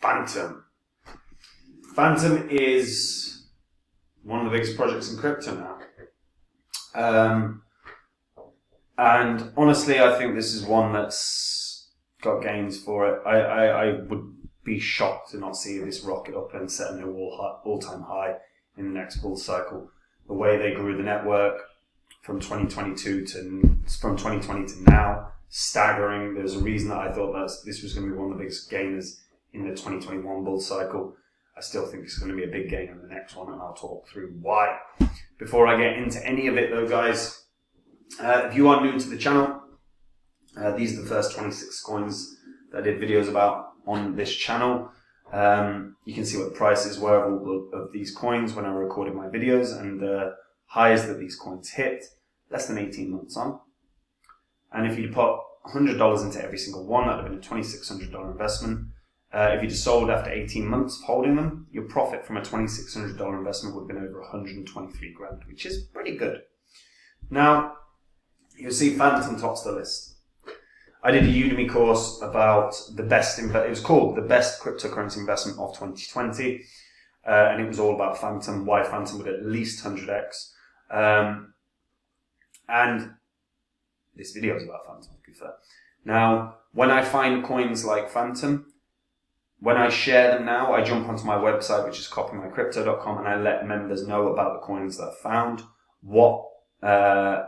Fantom. Fantom is one of the biggest projects in crypto now. And honestly, I think this is one that's got gains for it. I would be shocked to not see this rocket up and set a new all-time high in the next bull cycle. The way they grew the network from 2020 to now, staggering. There's a reason that I thought that this was going to be one of the biggest gainers in the 2021 bull cycle. I still think it's going to be a big gain in the next one, and I'll talk through why. Before I get into any of it though, guys, if you are new to the channel, these are the first 26 coins that I did videos about on this channel. You can see what the prices were of these coins when I recorded my videos, and the highs that these coins hit less than 18 months on. And if you put $100 into every single one, that would have been a $2,600 investment. If you just sold after 18 months of holding them, your profit from a $2,600 investment would have been over 123 grand, which is pretty good. Now, you'll see Fantom tops the list. I did a Udemy course about it was called The Best Cryptocurrency Investment of 2020. And it was all about Fantom, why Fantom would at least 100x. And this video is about Fantom, to be fair. Now, when I find coins like Fantom, when I share them now, I jump onto my website, which is copymycrypto.com, and I let members know about the coins that I found, what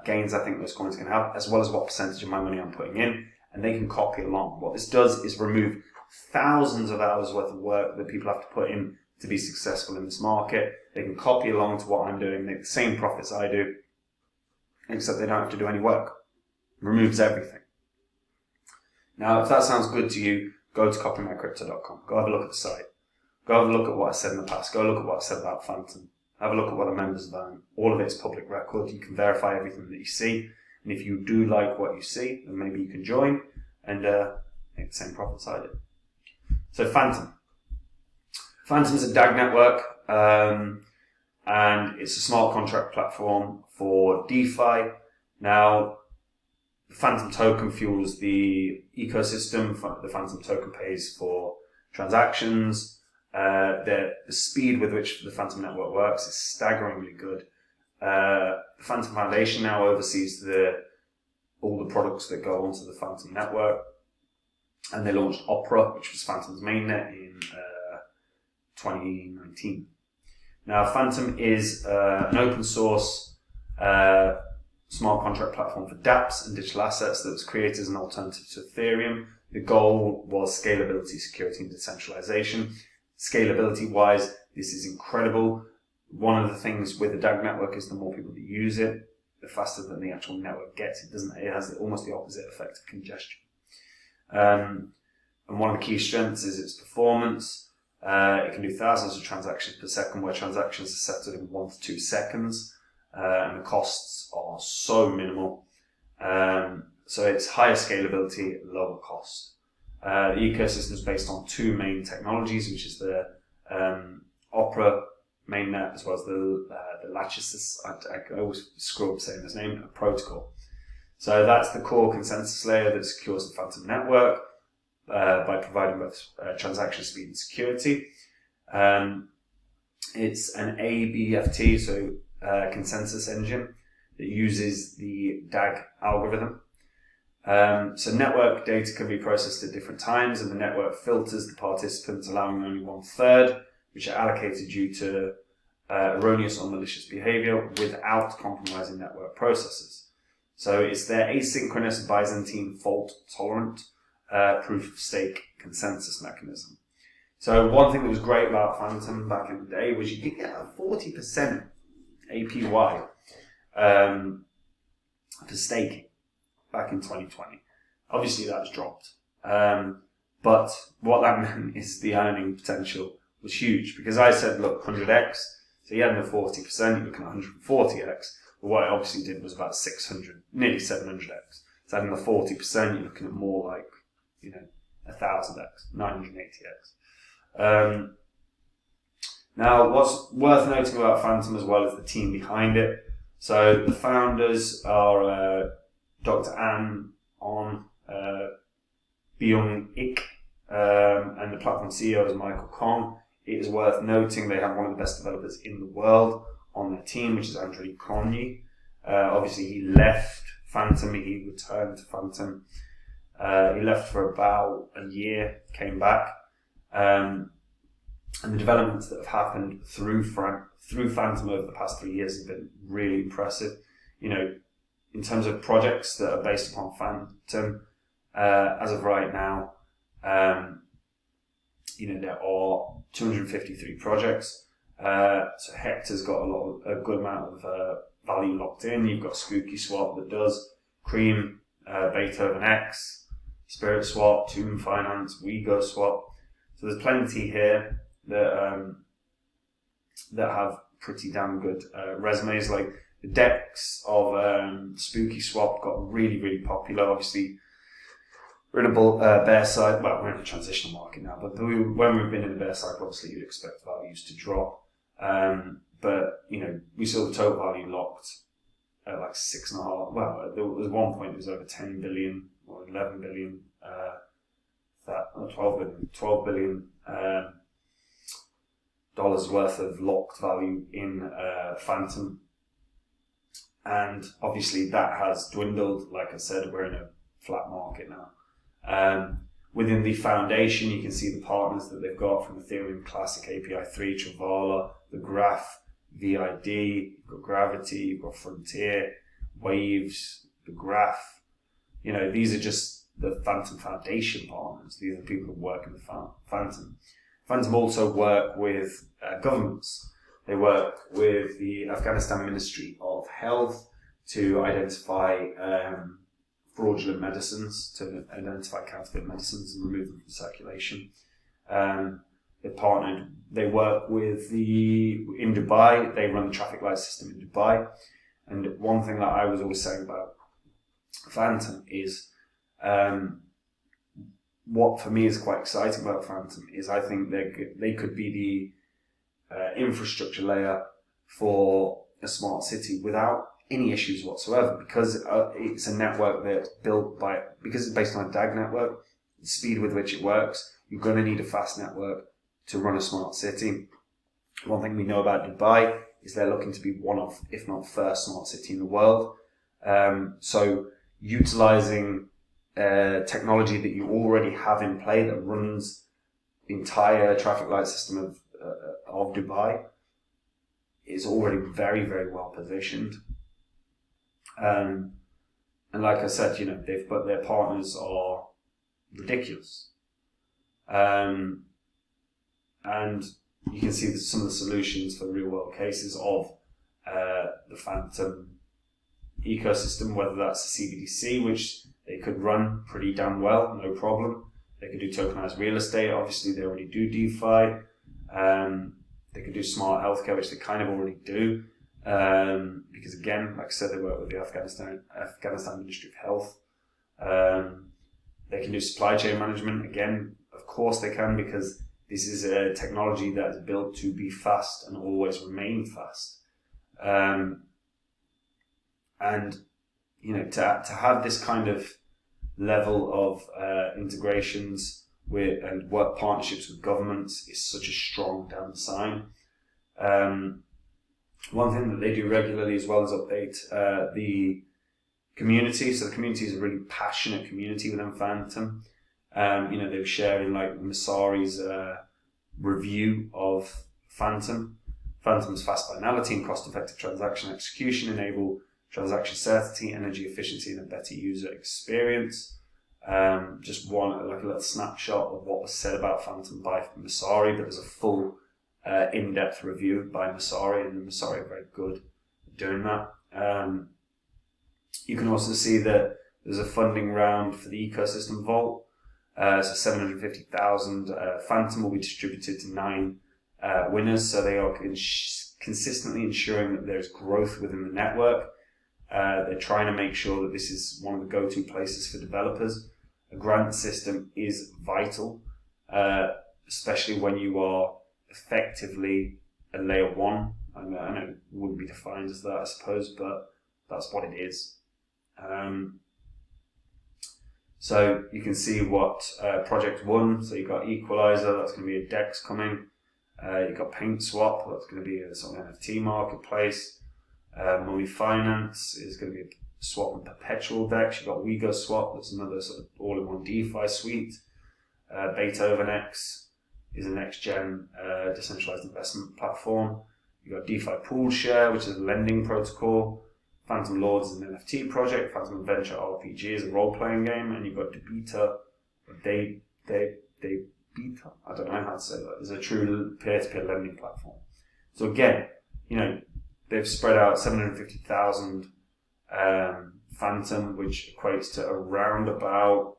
gains I think those coins can have, as well as what percentage of my money I'm putting in, and they can copy along. What this does is remove thousands of hours worth of work that people have to put in to be successful in this market. They can copy along to what I'm doing, make the same profits I do, except they don't have to do any work. Removes everything. Now, if that sounds good to you, go to copymycrypto.com. Go have a look at the site. Go have a look at what I said in the past. Go look at what I said about Fantom. Have a look at what the members have done. All of it is public record. You can verify everything that you see. And if you do like what you see, then maybe you can join and make the same profits I did. So Fantom. Fantom is a DAG network, and it's a smart contract platform for DeFi. Now, the Fantom token fuels the ecosystem. The Fantom token pays for transactions. The speed with which the Fantom network works is staggeringly good. The Fantom Foundation now oversees all the products that go onto the Fantom network. And they launched Opera, which was Fantom's mainnet, in 2019. Now, Fantom is an open source smart contract platform for dApps and digital assets that was created as an alternative to Ethereum. The goal was scalability, security, and decentralization. Scalability-wise, this is incredible. One of the things with the DAG network is the more people that use it, the faster that the actual network gets. It has almost the opposite effect of congestion. And one of the key strengths is its performance. It can do thousands of transactions per second, where transactions are settled in 1 to 2 seconds. And the costs are so minimal. So it's higher scalability, lower cost. The ecosystem is based on 2 main technologies, which is the Opera mainnet, as well as the Lattice, I always screw up saying this name, a protocol. So that's the core consensus layer that secures the Fantom network by providing both transaction speed and security. It's an ABFT, so consensus engine, that uses the DAG algorithm. So network data can be processed at different times, and the network filters the participants, allowing only 1/3, which are allocated due to erroneous or malicious behavior without compromising network processes. So it's their asynchronous Byzantine fault-tolerant proof of stake consensus mechanism. So one thing that was great about Fantom back in the day was you could get a 40% APY for staking back in 2020. Obviously that's dropped. But what that meant is the earning potential was huge, because I said, look, 100x, so you had the 40%, you're looking at 140x. But what it obviously did was about 600, nearly 700x. So having the 40%, you're looking at more like, 1000x, 980x. Now, what's worth noting about Fantom as well is the team behind it. So the founders are Dr. An On Byung Ik and the platform CEO is Michael Kong. It is worth noting they have one of the best developers in the world on their team, which is Andrew Coney. Obviously, he left Fantom. He returned to Fantom. He left for about a year, came back. And the developments that have happened through Fantom over the past 3 years have been really impressive. You know, in terms of projects that are based upon Fantom, as of right now, you know, there are 253 projects. So Hector's got a good amount of value locked in. You've got Spooky Swap that does, Cream, Beethoven X, Spirit Swap, Tomb Finance, WeGo Swap. So there's plenty here that have pretty damn good resumes. Like the decks of Spooky Swap got really, really popular. Obviously, we're in a bear cycle. Well, we're in a transitional market now, but when we've been in a bear cycle, obviously you'd expect values to drop. But you know, we saw the total value locked at like 6.5. Well, there was one point it was over 10 billion or 11 billion. 12 billion dollars worth of locked value in Fantom, and obviously that has dwindled. Like I said, we're in a flat market now. Within the foundation, you can see the partners that they've got from Ethereum Classic API 3, Travala, the Graph, VID, you've got Gravity, you've got Frontier, Waves, the Graph. You know, these are just the Fantom Foundation partners. These are the people who work in the Fantom. Fantom also work with governments. They work with the Afghanistan Ministry of Health to identify fraudulent medicines, to identify counterfeit medicines and remove them from circulation. They work with in Dubai, they run the traffic light system in Dubai. And one thing that I was always saying about Fantom is, what for me is quite exciting about Fantom is I think they could be the infrastructure layer for a smart city without any issues whatsoever, because it's a network that's because it's based on a DAG network, the speed with which it works, you're going to need a fast network to run a smart city. One thing we know about Dubai is they're looking to be one of, if not first, smart city in the world. So utilizing technology that you already have in play that runs the entire traffic light system of Dubai is already very, very well positioned. And like I said, you know, their partners are ridiculous. And you can see some of the solutions for real world cases of the Fantom ecosystem, whether that's the CBDC, which they could run pretty damn well, no problem. They could do tokenized real estate. Obviously, they already do DeFi. They could do smart healthcare, which they kind of already do. Because again, like I said, they work with the Afghanistan Ministry of Health. They can do supply chain management. Again, of course they can, because this is a technology that is built to be fast and always remain fast. And you know, to have this kind of level of integrations with and work partnerships with governments is such a strong damn sign. One thing that they do regularly as well is update the community. So the community is a really passionate community within Fantom. You know, they were sharing like Masari's review of Fantom. Fantom's fast finality and cost-effective transaction execution enable transaction certainty, energy efficiency, and a better user experience. Just one, like a little snapshot of what was said about Fantom by Masari, but there's a full in-depth review by Masari, and Masari are very good at doing that. You can also see that there's a funding round for the ecosystem vault. So 750,000 Fantom will be distributed to 9 winners. So they are consistently ensuring that there's growth within the network. They're trying to make sure that this is one of the go-to places for developers. A grant system is vital, especially when you are effectively a layer 1. I know it wouldn't be defined as that, I suppose, but that's what it is. So you can see what project 1, so you've got Equalizer, that's going to be a DEX coming. You've got Paint Swap, that's going to be a sort of NFT marketplace. Money Finance is going to be a swap and perpetual DEX. You've got WeGo Swap, that's another sort of all-in-one DeFi suite. Beethoven X is a next-gen decentralized investment platform. You've got DeFi Pool Share, which is a lending protocol. Fantom Lords is an NFT project. Fantom Adventure RPG is a role-playing game. And you've got Debita, I don't know how to say that. It's a true peer-to-peer lending platform. So again, they've spread out 750,000 Fantom, which equates to around about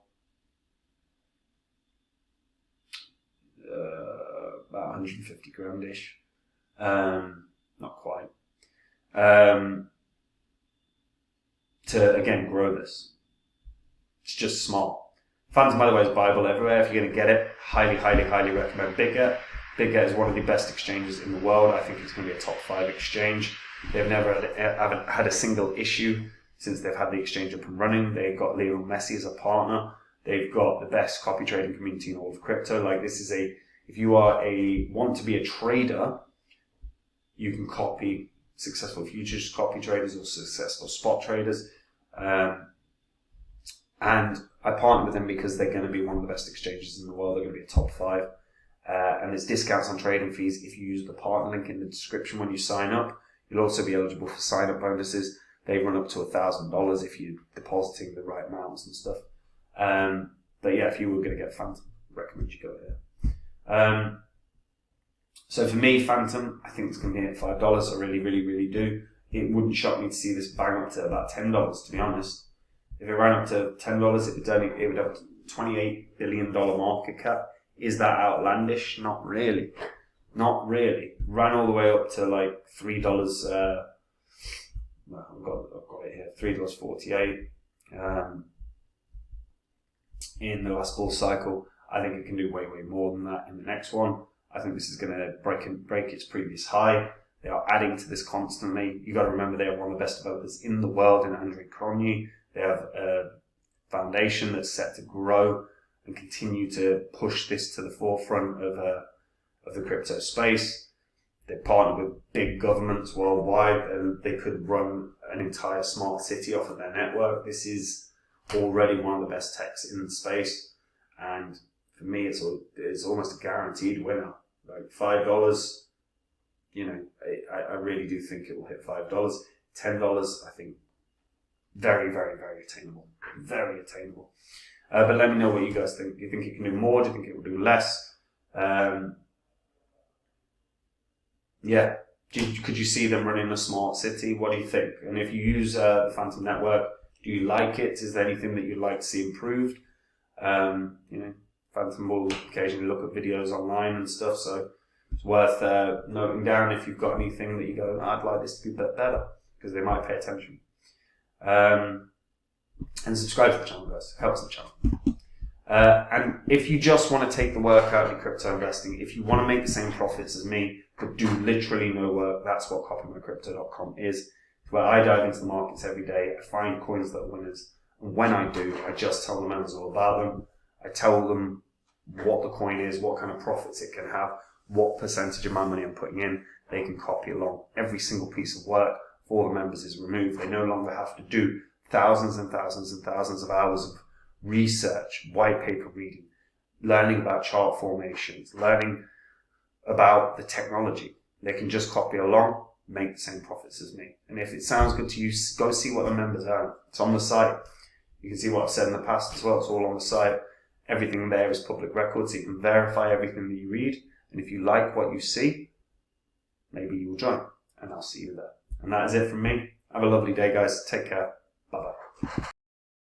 150 grand-ish. Not quite. To again grow this. It's just smart. Fantom, by the way, is buyable everywhere. If you're going to get it, highly recommend BitGet. BitGet is one of the best exchanges in the world. I think it's going to be a top 5 exchange. They've never had a single issue since they've had the exchange up and running. They've got Lionel Messi as a partner. They've got the best copy trading community in all of crypto. Like, this is if you want to be a trader, you can copy successful futures copy traders or successful spot traders. And I partner with them because they're going to be one of the best exchanges in the world. They're going to be a top 5. And there's discounts on trading fees if you use the partner link in the description when you sign up. You'll also be eligible for sign-up bonuses. They run up to $1,000 if you're depositing the right amounts and stuff. But yeah, if you were going to get Fantom, I recommend you go here. So for me, Fantom, I think it's going to be at $5. I really do. It wouldn't shock me to see this bang up to about $10, to be honest. If it ran up to $10, it would have a $28 billion market cap. Is that outlandish? Not really. Ran all the way up to like $3. I've got it here. $3.48 in the last bull cycle. I think it can do way more than that in the next one. I think this is going to break its previous high. They are adding to this constantly. You got to remember they are one of the best developers in the world in Andrew Cronje. They have a foundation that's set to grow and continue to push this to the forefront of the crypto space. They partner with big governments worldwide, and they could run an entire smart city off of their network. This is already one of the best techs in the space, and for me, it's almost a guaranteed winner. Like $5, I really do think it will hit $5. $10, I think, very attainable. Very attainable. But let me know what you guys think. Do you think it can do more? Do you think it will do less? Yeah. Could you see them running a smart city? What do you think? And if you use the Fantom network, do you like it? Is there anything that you'd like to see improved? Fantom will occasionally look at videos online and stuff, so it's worth noting down if you've got anything that you go, I'd like this to be better, because they might pay attention. And subscribe to the channel, guys. It helps the channel. And if you just want to take the work out of crypto investing, if you want to make the same profits as me, but do literally no work, that's what copymycrypto.com is. It's where I dive into the markets every day. I find coins that are winners. And when I do, I just tell the members all about them. I tell them what the coin is, what kind of profits it can have, what percentage of my money I'm putting in. They can copy along. Every single piece of work for the members is removed. They no longer have to do thousands and thousands of hours of research, white paper reading, learning about chart formations, learning about the technology. They can just copy along, make the same profits as me. And if it sounds good to you, go see what the members earn. It's on the site. You can see what I've said in the past as well. It's all on the site. Everything there is public record, so you can verify everything that you read. And if you like what you see, maybe you'll join. And I'll see you there. And that is it from me. Have a lovely day, guys. Take care. Bye-bye.